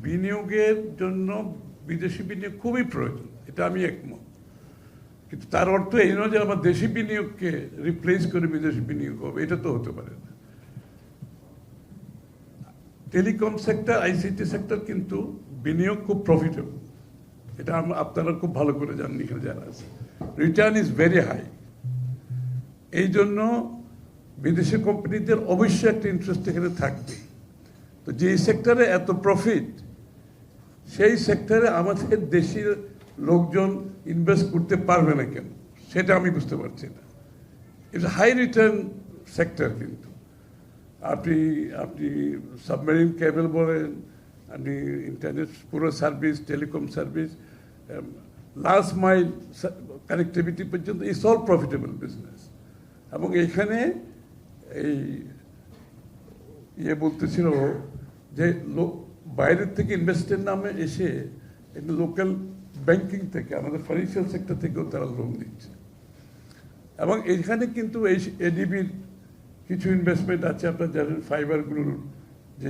বিনিয়োগের জন্য বিদেশি বিনিয়োগ খুবই প্রয়োজন, এটা আমি একমত। কিন্তু তার অর্থ এই নয় যে আমার দেশি বিনিয়োগকে রিপ্লেস করে বিদেশি বিনিয়োগ হবে, এটা তো হতে পারে না। টেলিকম সেক্টর, আইসিটি সেক্টর কিন্তু বিনিয়োগ খুব প্রফিটেবল, এটা আপনারা খুব ভালো করে জানেন এখানে যারা আছে। Return is very high. এই জন্য বিদেশি কোম্পানিদের অবশ্যই একটা ইন্টারেস্ট এখানে থাকবে। তো যেই সেক্টরে এত প্রফিট, সেই সেক্টরে আমাদের দেশের লোকজন ইনভেস্ট করতে পারবে না কেন, সেটা আমি বুঝতে পারছি না। ইটস হাই রিটার্ন সেক্টর, কিন্তু আপনি সাবমেরিন কেবল বলেন, আপনি ইন্টারনেট পুরো service, telecom service, last mile connectivity পর্যন্ত ইটস অল প্রফিটেবল বিজনেস। এবং এখানে এই বলতেছিল যে বাইরের থেকে ইনভেস্টের নামে এসে একটা লোকাল ব্যাংকিং থেকে, আমাদের ফাইন্যান্সিয়াল সেক্টর থেকেও তারা লোন দিচ্ছে। এবং এইখানে কিন্তু এই এডিবির কিছু ইনভেস্টমেন্ট আছে, আপনার জানেন ফাইবারগুলোর যে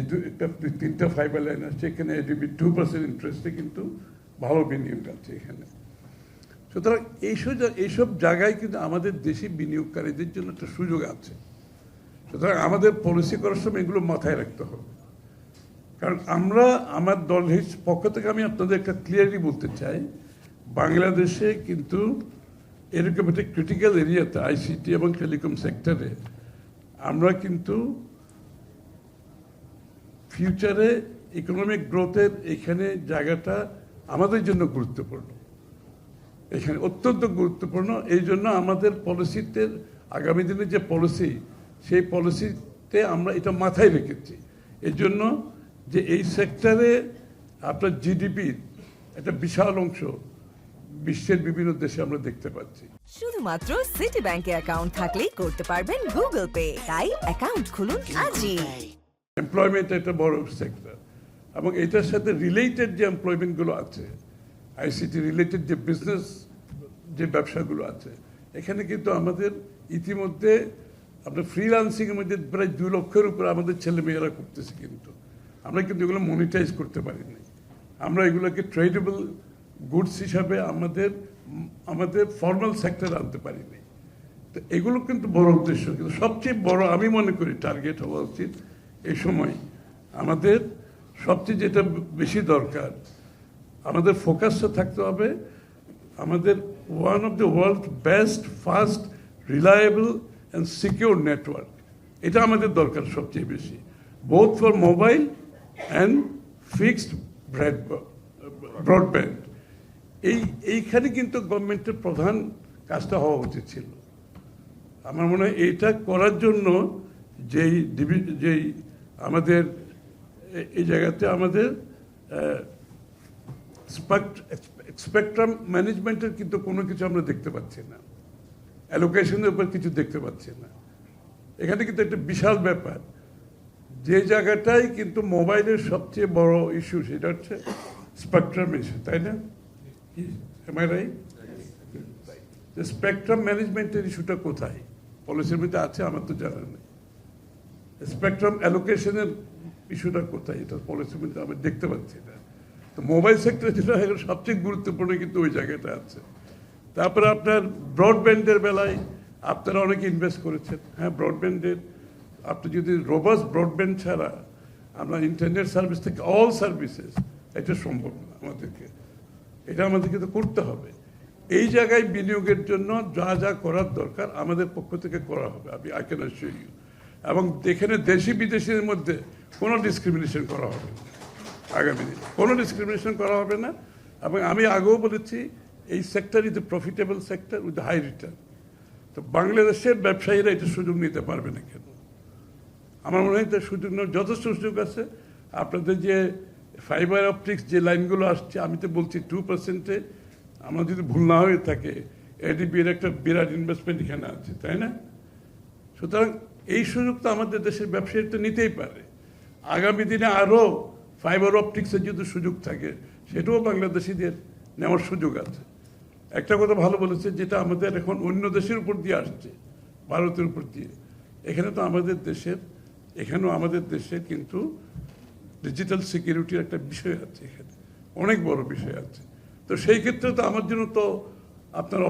3টা ফাইবার লাইন আছে, এখানে এডিবি 2% ইন্টারেস্টে কিন্তু ভালো বিনিয়োগ আছে এখানে। সুতরাং এইসব জায়গায় কিন্তু আমাদের দেশি বিনিয়োগকারীদের জন্য একটা সুযোগ আছে। সুতরাং আমাদের পলিসি করার সময় এগুলো মাথায় রাখতে হবে। কারণ আমার দলের পক্ষ থেকে আমি আপনাদের একটা ক্লিয়ারলি বলতে চাই, বাংলাদেশে কিন্তু এরকম একটা ক্রিটিক্যাল এরিয়াতে আইসিটি এবং টেলিকম সেক্টরে আমরা কিন্তু ফিউচারে ইকোনমিক গ্রোথের এখানে জায়গাটা আমাদের জন্য গুরুত্বপূর্ণ, এখানে অত্যন্ত গুরুত্বপূর্ণ। এই জন্য আমাদের পলিসিতে আগামী দিনে যে পলিসি, সেই পলিসিতে আমরা এটা মাথায় রেখেছি। এই জন্য যে এই সেক্টরে আপনার জিডিপির একটা বিশাল অংশ বিশ্বের বিভিন্ন দেশে আমরা দেখতে পাচ্ছি। শুধুমাত্র সিটি ব্যাংকে অ্যাকাউন্ট থাকলেই করতে পারবেন গুগল পে। তাই অ্যাকাউন্ট খুলুন আজই। এমপ্লয়মেন্ট একটা বড় সেক্টর, এবং এটার সাথে রিলেটেড যে এমপ্লয়মেন্টগুলো আছে, আইসিটি রিলেটেড যে বিজনেস, যে ব্যবসাগুলো আছে, এখানে কিন্তু আমাদের ইতিমধ্যে আপনার ফ্রিল্যান্সিংয়ের মধ্যে প্রায় 2 লক্ষের উপরে আমাদের ছেলেমেয়েরা করতেছে। কিন্তু আমরা কিন্তু এগুলো মনিটাইজ করতে পারি নাই। আমরা এগুলোকে ট্রেডেবল গুডস হিসাবে আমাদের ফর্মাল সেক্টর আনতে পারি নাই। তো এগুলো কিন্তু বড় উদ্দেশ্য, কিন্তু সবচেয়ে বড় আমি মনে করি টার্গেট হওয়া উচিত এই সময় আমাদের সবচেয়ে যেটা বেশি দরকার, আমাদের ফোকাসটা থাকতে হবে আমাদের one of the world best, fast, reliable and secure network. এটা আমাদের দরকার সবচেয়ে বেশি, both for mobile and fixed broadband. এইখানে কিন্তু গভর্নমেন্টের প্রধান কাজটা হওয়া উচিত ছিল। আমার মনে হয় এইটা করার জন্য যেই আমাদের এই জায়গাতে আমাদের স্পেকট্রাম ম্যানেজমেন্টের কিন্তু কোনো কিছু আমরা দেখতে পাচ্ছি না, অ্যালোকেশনের উপর কিছু দেখতে পাচ্ছি না। এখানে কিন্তু একটা বিশাল ব্যাপার, যে জায়গাটাই কিন্তু মোবাইলের সবচেয়ে বড় ইস্যু, সেটা হচ্ছে স্পেকট্রাম ইস্যু, তাই না? M I right? স্পেকট্রাম ম্যানেজমেন্টের ইস্যুটা কোথায় পলিসির মধ্যে আছে আমার তো জানা নেই। স্পেকট্রাম অ্যালোকেশনের ইস্যুটা কোথায়, এটা পলিসির মধ্যে আমরা দেখতে পাচ্ছি না। তো মোবাইল সেক্টরে যেটা সবচেয়ে গুরুত্বপূর্ণ কিন্তু ওই জায়গাটা আছে। তারপরে আপনার ব্রডব্যান্ডের বেলায় আপনারা অনেকে ইনভেস্ট করেছেন। হ্যাঁ, ব্রডব্যান্ডের আপনি যদি রোবাস্ট ব্রডব্যান্ড ছাড়া আমরা ইন্টারনেট সার্ভিস থেকে অল সার্ভিসেস, এটা সম্ভব না আমাদেরকে, এটা আমাদেরকে তো করতে হবে। এই জায়গায় বিনিয়োগের জন্য যা যা করার দরকার আমাদের পক্ষ থেকে করা হবে, আমি আই ক্যান অ্যাসিওর ইউ। এবং এখানে দেশি বিদেশির মধ্যে কোনো ডিসক্রিমিনেশন করা হবে না, আগামী দিনে কোনো ডিসক্রিমিনেশন করা হবে না। এবং আমি আগেও বলেছি, এই sector is a profitable sector with high return. তো বাংলাদেশের ব্যবসায়ীরা এটা সুযোগ নিতে পারবে না কেন? আমার মনে হয় তার সুযোগ নেওয়ার যথেষ্ট সুযোগ আছে। আপনাদের যে ফাইবার অপটিক্স যে লাইনগুলো আসছে, আমি তো বলছি 2%-এ আমরা যদি ভুল না হয়ে থাকে, এডিবির একটা বিরাট ইনভেস্টমেন্ট এখানে আছে, তাই না? সুতরাং এই সুযোগ তো আমাদের দেশের ব্যবসায়ী তো নিতেই পারে। আগামী দিনে আরও ফাইবার অপটিক্সের যদি সুযোগ থাকে, সেটাও বাংলাদেশিদের নেওয়ার সুযোগ আছে। একটা কথা ভালো বলেছে, যেটা আমাদের এখন অন্য দেশের উপর দিয়ে আসছে, ভারতের উপর দিয়ে, এখানেও আমাদের দেশের কিন্তু ডিজিটাল সিকিউরিটির একটা বিষয় আছে এখানে, অনেক বড় বিষয় আছে। তো সেই ক্ষেত্রে তো আমার জন্য তো আপনার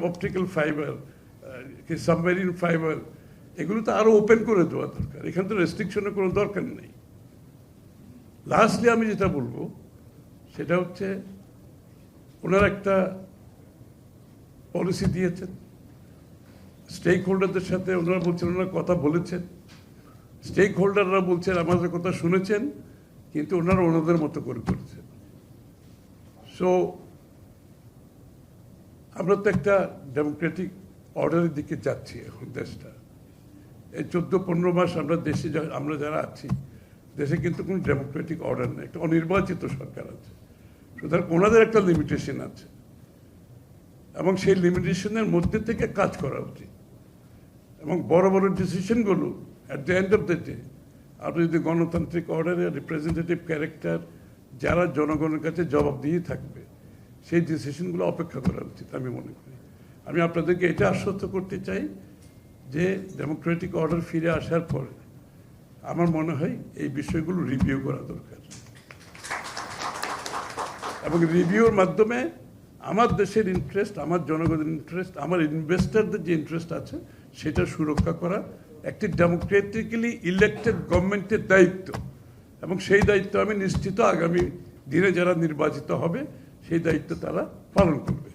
অপটিক্যাল ফাইবার, সাবমেরিন ফাইবার, এগুলো তো আরো ওপেন করে দেওয়া দরকার। এখানে তো রেস্ট্রিকশনের কোনো দরকার নেই। লাস্টলি আমি যেটা বলবো সেটা হচ্ছে, ওনারা একটা পলিসি দিয়েছেন, স্টেক হোল্ডারদের সাথে ওনারা বলছেন, ওনারা কথা বলেছেন, স্টেক হোল্ডাররা বলছেন আমাদের কথা শুনেছেন, কিন্তু ওনারা ওনাদের মতো করে করেছেন। সো আমরা তো একটা ডেমোক্রেটিক অর্ডারের দিকে যাচ্ছি এখন দেশটা। এই 14-15 মাস আমরা দেশে আমরা যারা আছি, দেশে কিন্তু কোনো ডেমোক্রেটিক অর্ডার নেই, একটা অনির্বাচিত সরকার আছে। সুতরাং ওনাদের একটা লিমিটেশন আছে, এবং সেই লিমিটেশনের মধ্যে থেকে কাজ করা উচিত। এবং বড় বড় ডিসিশনগুলো at the end of the day, আপনি যদি গণতান্ত্রিক অর্ডারে রিপ্রেজেন্টেটিভ ক্যারেক্টার যারা জনগণের কাছে জবাবদিহি থাকবে, সেই ডিসিশনগুলো অপেক্ষা করা উচিত আমি মনে করি। আমি আপনাদেরকে এটা আশ্বস্ত করতে চাই যে ডেমোক্রেটিক অর্ডার ফিরে আসার পরে আমার মনে হয় এই বিষয়গুলো রিভিউ করা দরকার, এবং রিভিউর মাধ্যমে আমার দেশের ইন্টারেস্ট, আমার জনগণের ইন্টারেস্ট, আমার ইনভেস্টরদের যে ইন্টারেস্ট আছে সেটা সুরক্ষা করা একটি ডেমোক্রেটিক্যালি ইলেক্টেড গভর্নমেন্টের দায়িত্ব। এবং সেই দায়িত্ব আমি নিশ্চিত আগামী দিনে যারা নির্বাচিত হবে সেই দায়িত্ব তারা পালন করবে।